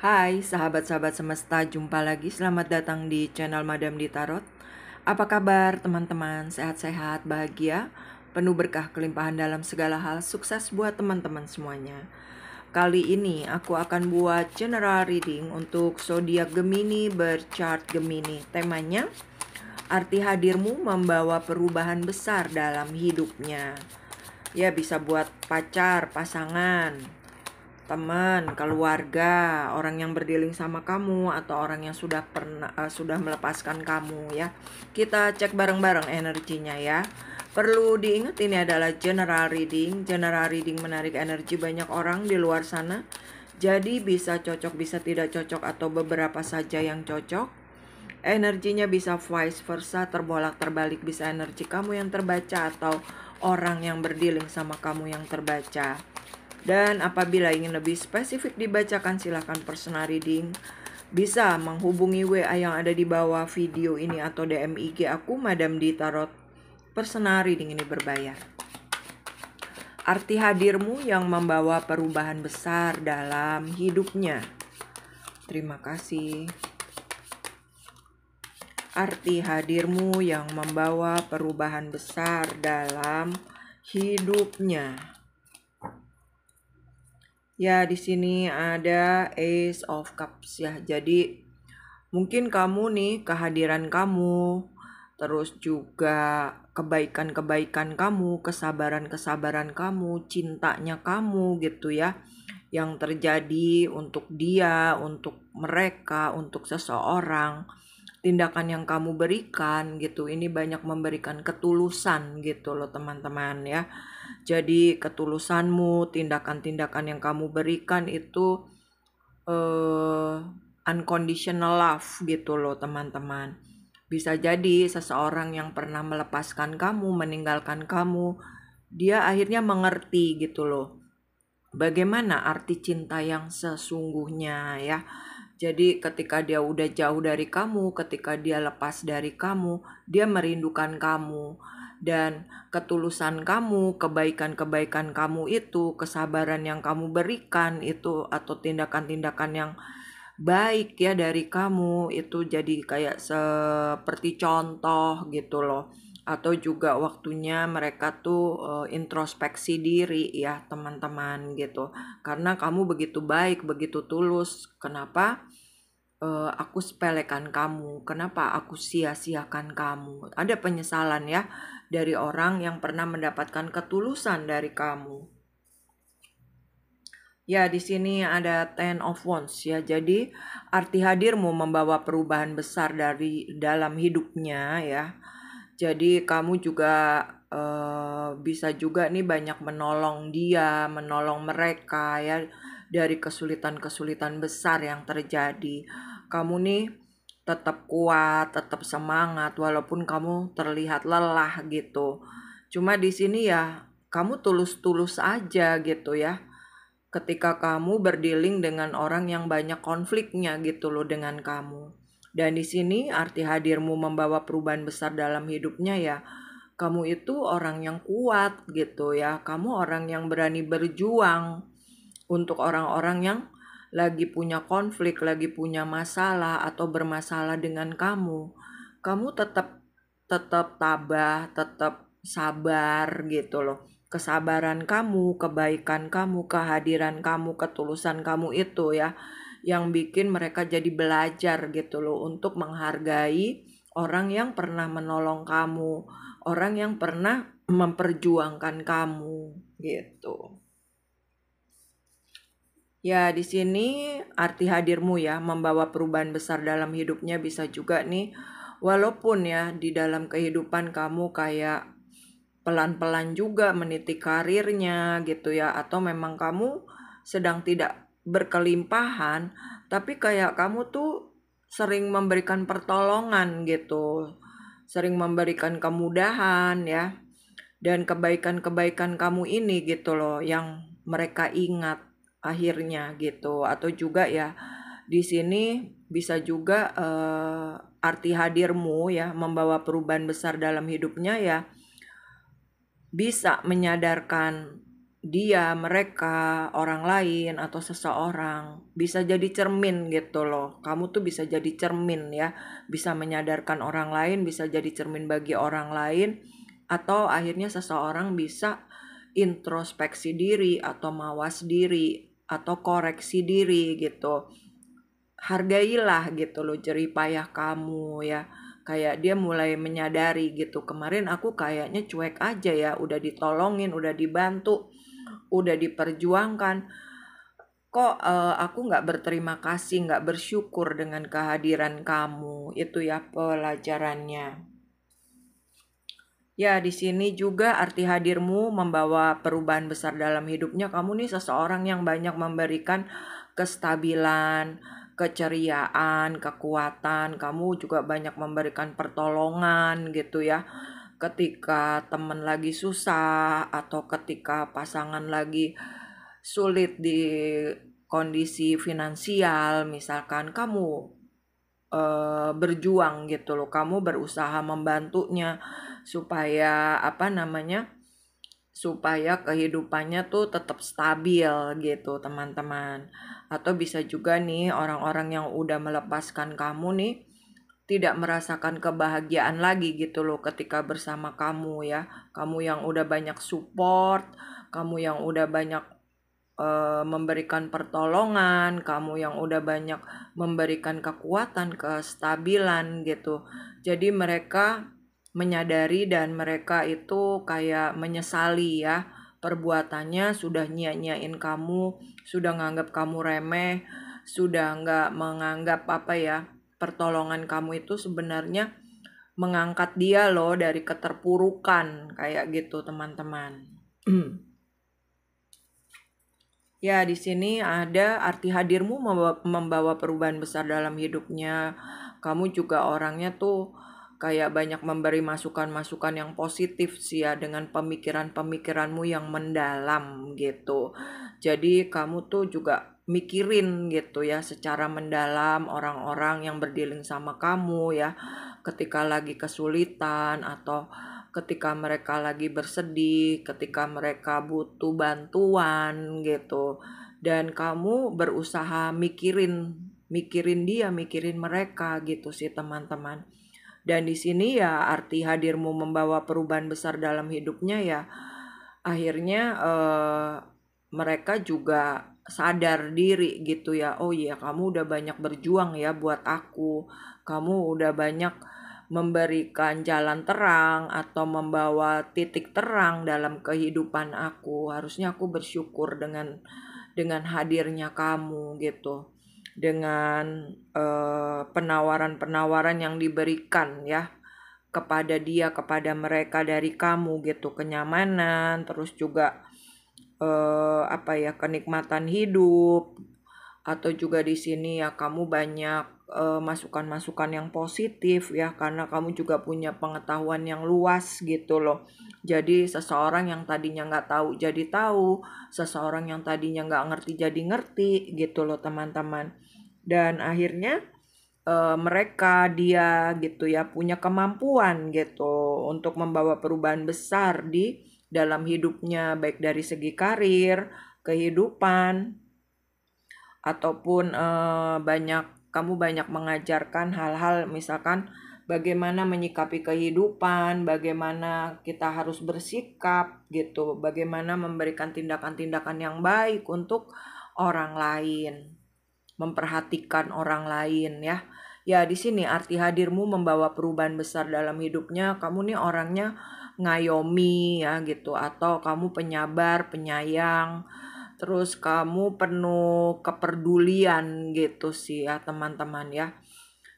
Hai sahabat-sahabat semesta, jumpa lagi. Selamat datang di channel Madam di Tarot. Apa kabar teman-teman? Sehat-sehat, bahagia, penuh berkah kelimpahan dalam segala hal. Sukses buat teman-teman semuanya. Kali ini aku akan buat general reading untuk zodiak Gemini berchart Gemini. Temanya, arti hadirmu membawa perubahan besar dalam hidupnya. Ya, bisa buat pacar, pasangan, teman, keluarga, orang yang berdealing sama kamu atau orang yang sudah melepaskan kamu ya. Kita cek bareng-bareng energinya ya. Perlu diingat ini adalah general reading. General reading menarik energi banyak orang di luar sana. Jadi bisa cocok, bisa tidak cocok atau beberapa saja yang cocok. Energinya bisa vice versa, terbolak-terbalik, bisa energi kamu yang terbaca atau orang yang berdealing sama kamu yang terbaca. Dan apabila ingin lebih spesifik dibacakan, silahkan personal reading. Bisa menghubungi WA yang ada di bawah video ini atau DM IG aku, Madam di Tarot. Personal reading ini berbayar. Arti hadirmu yang membawa perubahan besar dalam hidupnya. Terima kasih. Arti hadirmu yang membawa perubahan besar dalam hidupnya. Ya, di sini ada Ace of Cups ya. Jadi mungkin kamu nih, kehadiran kamu, terus juga kebaikan-kebaikan kamu, kesabaran-kesabaran kamu, cintanya kamu gitu ya, yang terjadi untuk dia, untuk mereka, untuk seseorang. Tindakan yang kamu berikan gitu, ini banyak memberikan ketulusan gitu loh teman-teman ya. Jadi ketulusanmu, tindakan-tindakan yang kamu berikan itu unconditional love gitu loh teman-teman. Bisa jadi seseorang yang pernah melepaskan kamu, meninggalkan kamu, dia akhirnya mengerti gitu loh bagaimana arti cinta yang sesungguhnya ya. Jadi ketika dia udah jauh dari kamu, ketika dia lepas dari kamu, dia merindukan kamu. Dan ketulusan kamu, kebaikan-kebaikan kamu itu, kesabaran yang kamu berikan itu, atau tindakan-tindakan yang baik ya dari kamu, itu jadi kayak seperti contoh gitu loh. Atau juga waktunya mereka tuh introspeksi diri ya teman-teman gitu. Karena kamu begitu baik, begitu tulus. Kenapa aku sepelekan kamu? Kenapa aku sia-siakan kamu? Ada penyesalan ya dari orang yang pernah mendapatkan ketulusan dari kamu. Ya, di sini ada Ten of Wands ya. Jadi arti hadirmu membawa perubahan besar dari dalam hidupnya ya. Jadi kamu juga bisa juga nih banyak menolong dia, menolong mereka ya dari kesulitan-kesulitan besar yang terjadi. Kamu nih tetap kuat, tetap semangat walaupun kamu terlihat lelah gitu. Cuma di sini ya kamu tulus-tulus aja gitu ya. Ketika kamu berdealing dengan orang yang banyak konfliknya gitu loh dengan kamu. Dan di sini arti hadirmu membawa perubahan besar dalam hidupnya ya. Kamu itu orang yang kuat gitu ya. Kamu orang yang berani berjuang untuk orang-orang yang lagi punya konflik, lagi punya masalah atau bermasalah dengan kamu. Kamu tetap tabah, tetap sabar gitu loh. Kesabaran kamu, kebaikan kamu, kehadiran kamu, ketulusan kamu itu ya yang bikin mereka jadi belajar gitu loh untuk menghargai orang yang pernah menolong kamu, orang yang pernah memperjuangkan kamu gitu. Ya, di sini arti hadirmu ya membawa perubahan besar dalam hidupnya bisa juga nih. Walaupun ya di dalam kehidupan kamu kayak pelan-pelan juga meniti karirnya gitu ya, atau memang kamu sedang tidak berkelimpahan, tapi kayak kamu tuh sering memberikan pertolongan gitu, sering memberikan kemudahan ya, dan kebaikan-kebaikan kamu ini gitu loh yang mereka ingat akhirnya gitu. Atau juga ya di sini bisa juga arti hadirmu ya membawa perubahan besar dalam hidupnya ya bisa menyadarkan mereka, orang lain atau seseorang bisa jadi cermin gitu loh. Kamu tuh bisa jadi cermin ya, bisa menyadarkan orang lain, bisa jadi cermin bagi orang lain, atau akhirnya seseorang bisa introspeksi diri atau mawas diri atau koreksi diri gitu. Hargailah gitu loh jerih payah kamu ya. Kayak dia mulai menyadari gitu, kemarin aku kayaknya cuek aja ya, udah ditolongin, udah dibantu, udah diperjuangkan, kok aku nggak berterima kasih, nggak bersyukur dengan kehadiran kamu. Itu ya pelajarannya. Ya, di sini juga arti hadirmu membawa perubahan besar dalam hidupnya. Kamu nih seseorang yang banyak memberikan kestabilan, keceriaan, kekuatan. Kamu juga banyak memberikan pertolongan gitu ya. Ketika teman lagi susah atau ketika pasangan lagi sulit di kondisi finansial, misalkan kamu berjuang gitu loh, kamu berusaha membantunya supaya apa namanya, supaya kehidupannya tuh tetap stabil gitu teman-teman. Atau bisa juga nih orang-orang yang udah melepaskan kamu nih tidak merasakan kebahagiaan lagi gitu loh ketika bersama kamu ya. Kamu yang udah banyak support, kamu yang udah banyak memberikan pertolongan, kamu yang udah banyak memberikan kekuatan, kestabilan gitu. Jadi mereka menyadari dan mereka itu kayak menyesali ya perbuatannya, sudah nyia-nyiain kamu, sudah nganggap kamu remeh, sudah nggak menganggap apa ya, pertolongan kamu itu sebenarnya mengangkat dia loh dari keterpurukan kayak gitu teman-teman. Ya, di sini ada arti hadirmu membawa perubahan besar dalam hidupnya. Kamu juga orangnya tuh kayak banyak memberi masukan-masukan yang positif sih ya, dengan pemikiran-pemikiranmu yang mendalam gitu. Jadi kamu tuh juga mikirin gitu ya secara mendalam orang-orang yang berdealing sama kamu ya, ketika lagi kesulitan atau ketika mereka lagi bersedih, ketika mereka butuh bantuan gitu. Dan kamu berusaha mikirin mikirin dia, mikirin mereka gitu sih teman-teman. Dan di sini ya arti hadirmu membawa perubahan besar dalam hidupnya ya, akhirnya mereka juga sadar diri gitu ya. Oh iya, kamu udah banyak berjuang ya buat aku. Kamu udah banyak memberikan jalan terang atau membawa titik terang dalam kehidupan aku. Harusnya aku bersyukur dengan hadirnya kamu gitu. Dengan penawaran-penawaran yang diberikan ya kepada dia, kepada mereka dari kamu gitu, kenyamanan, terus juga apa ya, kenikmatan hidup, atau juga di sini ya kamu banyak masukan-masukan yang positif ya, karena kamu juga punya pengetahuan yang luas gitu loh. Jadi seseorang yang tadinya nggak tahu jadi tahu, seseorang yang tadinya nggak ngerti jadi ngerti gitu loh teman-teman. Dan akhirnya dia gitu ya punya kemampuan gitu untuk membawa perubahan besar di dalam hidupnya, baik dari segi karir, kehidupan, ataupun kamu banyak mengajarkan hal-hal misalkan bagaimana menyikapi kehidupan, bagaimana kita harus bersikap gitu, bagaimana memberikan tindakan-tindakan yang baik untuk orang lain, memperhatikan orang lain ya. Ya, di sini arti hadirmu membawa perubahan besar dalam hidupnya. Kamu nih orangnya ngayomi ya gitu, atau kamu penyabar, penyayang. Terus kamu penuh kepedulian gitu sih ya teman-teman ya.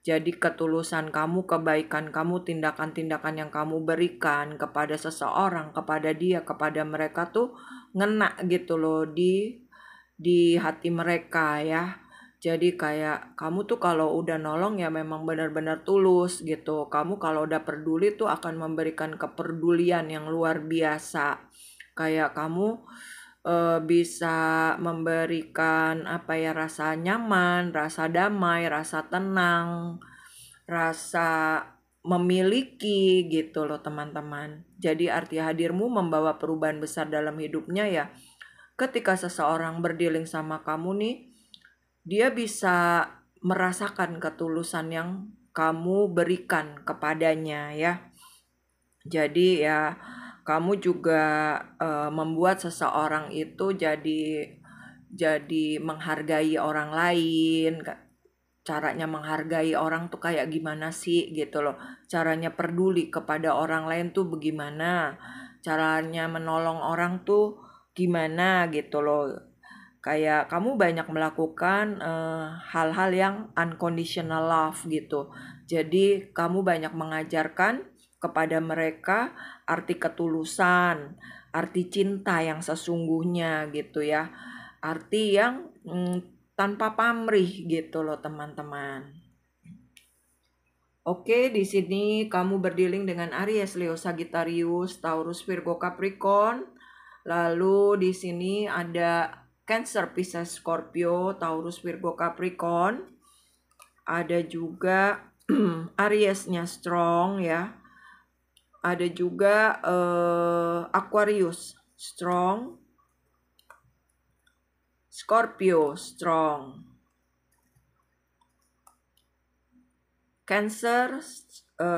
Jadi ketulusan kamu, kebaikan kamu, tindakan-tindakan yang kamu berikan kepada seseorang, kepada dia, kepada mereka tuh ngena gitu loh di hati mereka ya. Jadi kayak kamu tuh kalau udah nolong ya memang benar-benar tulus gitu. Kamu kalau udah peduli tuh akan memberikan kepedulian yang luar biasa. Kayak kamu bisa memberikan apa ya, rasa nyaman, rasa damai, rasa tenang, rasa memiliki gitu loh teman-teman. Jadi arti hadirmu membawa perubahan besar dalam hidupnya ya. ketika seseorang berdealing sama kamu nih, dia bisa merasakan ketulusan yang kamu berikan kepadanya ya. Jadi ya kamu juga membuat seseorang itu jadi menghargai orang lain. Caranya menghargai orang tuh kayak gimana sih gitu loh. Caranya peduli kepada orang lain tuh bagaimana. Caranya menolong orang tuh gimana gitu loh. Kayak kamu banyak melakukan hal-hal yang unconditional love gitu. Jadi kamu banyak mengajarkan kepada mereka arti ketulusan, arti cinta yang sesungguhnya gitu ya. Arti yang tanpa pamrih gitu loh teman-teman. Oke, di sini kamu berdealing dengan Aries, Leo, Sagittarius, Taurus, Virgo, Capricorn. Lalu di sini ada Cancer, Pisces, Scorpio, Taurus, Virgo, Capricorn. Ada juga Aries-nya strong ya. Ada juga Aquarius strong, Scorpio strong, Cancer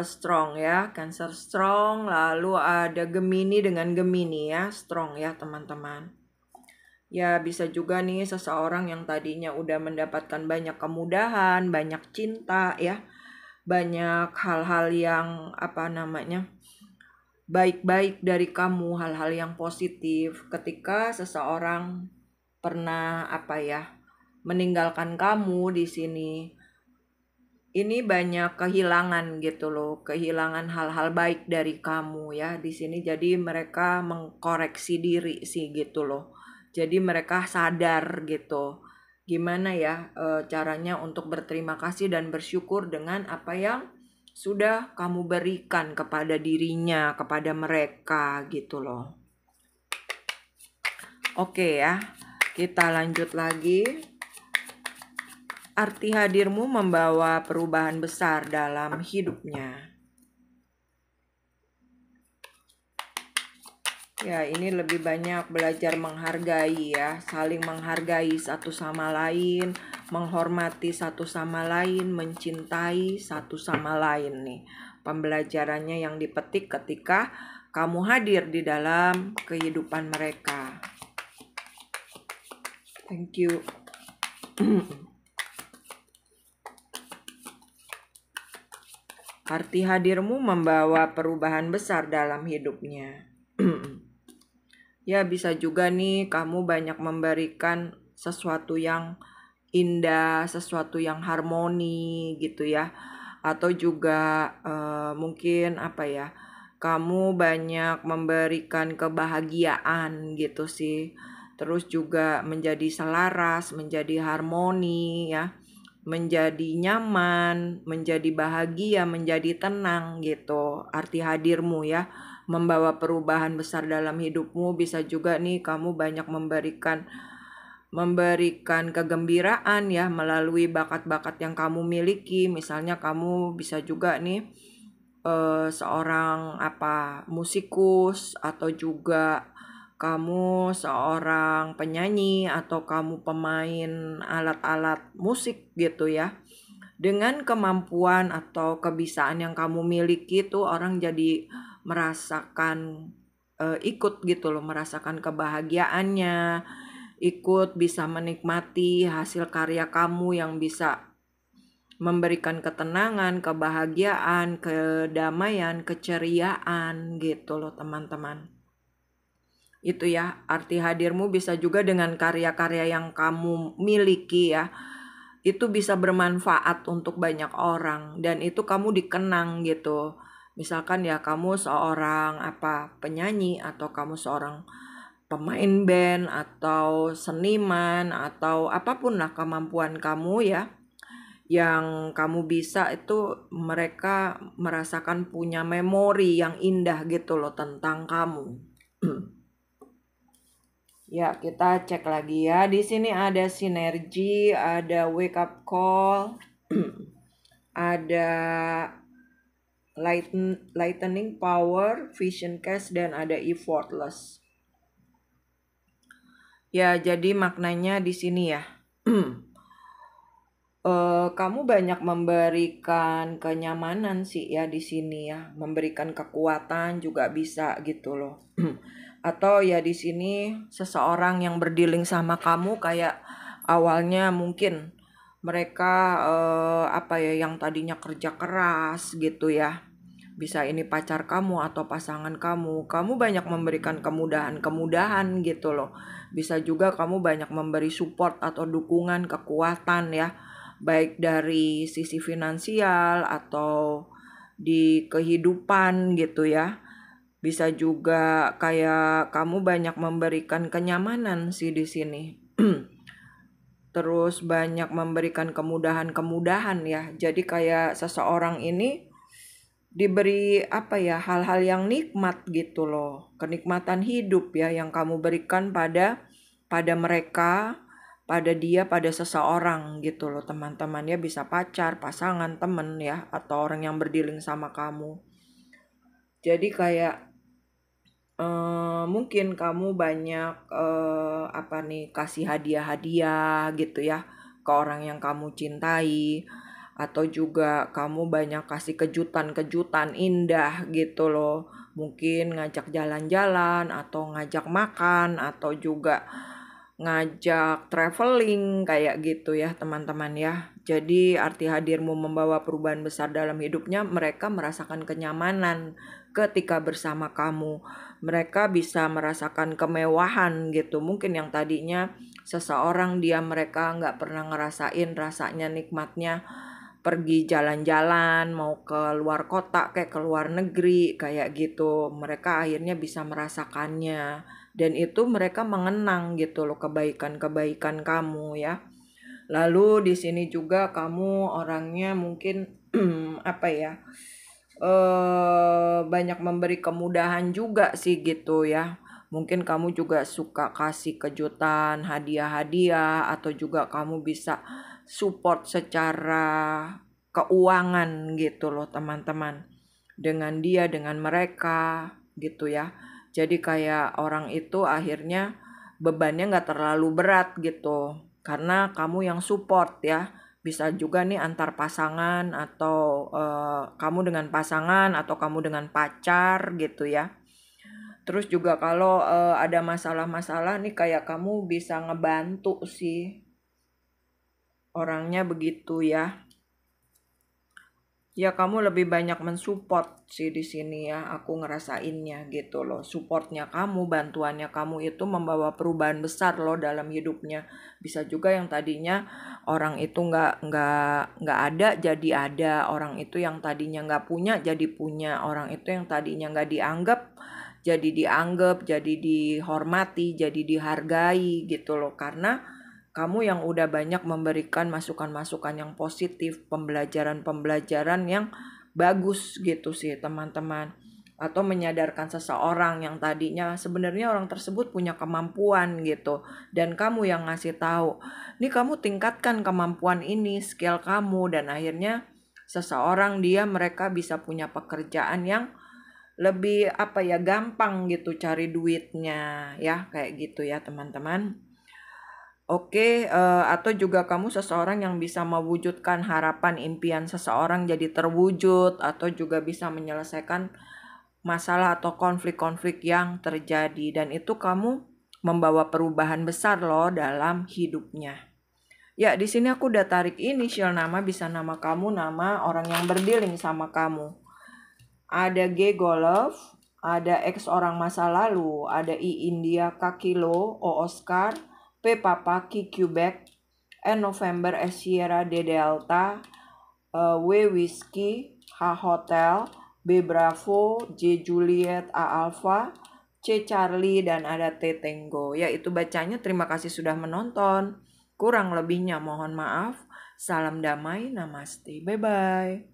strong ya, Cancer strong. Lalu ada Gemini dengan Gemini ya, strong ya teman-teman. Ya bisa juga nih seseorang yang tadinya udah mendapatkan banyak kemudahan, banyak cinta ya, banyak hal-hal yang baik-baik dari kamu, hal-hal yang positif. Ketika seseorang pernah meninggalkan kamu di sini, ini banyak kehilangan gitu loh, kehilangan hal-hal baik dari kamu ya di sini. Jadi mereka mengkoreksi diri sih gitu loh. Jadi mereka sadar gitu. Gimana ya caranya untuk berterima kasih dan bersyukur dengan apa yang sudah kamu berikan kepada dirinya, kepada mereka gitu loh. Oke ya, kita lanjut lagi. Arti hadirmu membawa perubahan besar dalam hidupnya. Ya, ini lebih banyak belajar menghargai ya, saling menghargai satu sama lain, menghormati satu sama lain, mencintai satu sama lain nih. Pembelajarannya yang dipetik ketika kamu hadir di dalam kehidupan mereka. Thank you. Arti hadirmu membawa perubahan besar dalam hidupnya. Ya bisa juga nih kamu banyak memberikan sesuatu yang indah, sesuatu yang harmoni gitu ya. Atau juga mungkin kamu banyak memberikan kebahagiaan gitu sih. Terus juga menjadi selaras, menjadi harmoni ya. Menjadi nyaman, menjadi bahagia, menjadi tenang gitu. Arti hadirmu ya, membawa perubahan besar dalam hidupmu. Bisa juga nih kamu banyak memberikan kegembiraan ya melalui bakat-bakat yang kamu miliki. Misalnya kamu bisa juga nih seorang musikus, atau juga kamu seorang penyanyi, atau kamu pemain alat-alat musik gitu ya. Dengan kemampuan atau kebiasaan yang kamu miliki tuh orang jadi merasakan ikut gitu loh, merasakan kebahagiaannya, ikut bisa menikmati hasil karya kamu yang bisa memberikan ketenangan, kebahagiaan, kedamaian, keceriaan gitu loh teman-teman. Itu ya, arti hadirmu bisa juga dengan karya-karya yang kamu miliki ya. Itu bisa bermanfaat untuk banyak orang dan itu kamu dikenang gitu. Misalkan ya kamu seorang penyanyi, atau kamu seorang pemain band, atau seniman, atau apapun lah kemampuan kamu ya, yang kamu bisa itu mereka merasakan punya memori yang indah gitu loh tentang kamu. Ya, kita cek lagi ya. Di sini ada sinergi, ada wake up call, ada lightning power, vision cast, dan ada effortless. Ya, jadi maknanya di sini ya. Kamu banyak memberikan kenyamanan sih ya di sini ya, memberikan kekuatan juga bisa gitu loh. Atau ya di sini seseorang yang berdealing sama kamu kayak awalnya mungkin mereka apa ya yang tadinya kerja keras gitu ya. Bisa ini pacar kamu atau pasangan kamu. Kamu banyak memberikan kemudahan-kemudahan gitu loh. Bisa juga kamu banyak memberi support atau dukungan, kekuatan ya, baik dari sisi finansial atau di kehidupan gitu ya. Bisa juga kayak kamu banyak memberikan kenyamanan sih di sini. Terus banyak memberikan kemudahan-kemudahan ya. Jadi kayak seseorang ini diberi apa ya, hal-hal yang nikmat gitu loh. Kenikmatan hidup ya yang kamu berikan pada mereka, pada dia, pada seseorang gitu loh teman-teman ya, bisa pacar, pasangan, temen ya, atau orang yang berdealing sama kamu. Jadi kayak mungkin kamu banyak apa nih, kasih hadiah-hadiah gitu ya ke orang yang kamu cintai, atau juga kamu banyak kasih kejutan-kejutan indah gitu loh. Mungkin ngajak jalan-jalan atau ngajak makan atau juga ngajak traveling kayak gitu ya teman-teman ya. Jadi arti hadirmu membawa perubahan besar dalam hidupnya, mereka merasakan kenyamanan ketika bersama kamu. Mereka bisa merasakan kemewahan gitu. Mungkin yang tadinya seseorang mereka nggak pernah ngerasain rasanya nikmatnya pergi jalan-jalan, mau ke luar kota kayak ke luar negeri kayak gitu. Mereka akhirnya bisa merasakannya. Dan itu mereka mengenang gitu loh kebaikan-kebaikan kamu ya. Lalu di sini juga kamu orangnya mungkin apa ya? Banyak memberi kemudahan juga sih gitu ya. Mungkin kamu juga suka kasih kejutan, hadiah-hadiah, atau juga kamu bisa support secara keuangan gitu loh teman-teman. Dengan dia, dengan mereka gitu ya. Jadi kayak orang itu akhirnya bebannya nggak terlalu berat gitu. Karena kamu yang support ya. Bisa juga nih antar pasangan atau kamu dengan pasangan atau kamu dengan pacar gitu ya. Terus juga kalau ada masalah-masalah nih kayak kamu bisa ngebantu sih. Orangnya begitu ya. Ya kamu lebih banyak mensupport sih di sini ya. Aku ngerasainnya gitu loh. Supportnya kamu, bantuannya kamu itu membawa perubahan besar loh dalam hidupnya. Bisa juga yang tadinya orang itu nggak ada jadi ada. Orang itu yang tadinya nggak punya jadi punya. Orang itu yang tadinya nggak dianggap jadi dihormati, jadi dihargai gitu loh. Karena kamu yang udah banyak memberikan masukan-masukan yang positif, pembelajaran-pembelajaran yang bagus gitu sih teman-teman. Atau menyadarkan seseorang yang tadinya sebenarnya orang tersebut punya kemampuan gitu. Dan kamu yang ngasih tahu, nih kamu tingkatkan kemampuan ini, skill kamu. Dan akhirnya seseorang mereka bisa punya pekerjaan yang lebih apa ya, gampang gitu cari duitnya ya, kayak gitu ya teman-teman. Oke, atau juga kamu seseorang yang bisa mewujudkan harapan impian seseorang jadi terwujud, atau juga bisa menyelesaikan masalah atau konflik-konflik yang terjadi, dan itu kamu membawa perubahan besar loh dalam hidupnya. Ya, di sini aku udah tarik inisial nama, bisa nama kamu, nama orang yang berdealing sama kamu. Ada G Golf, ada X orang masa lalu, ada I India, K Kilo, O Oscar, P Papa, Q Quebec, N November, S Sierra, D Delta, W Whiskey, H Hotel, B Bravo, J Juliet, A Alpha, C Charlie, dan ada T Tango. Ya, itu bacanya. Terima kasih sudah menonton. Kurang lebihnya mohon maaf. Salam damai, namaste. Bye-bye.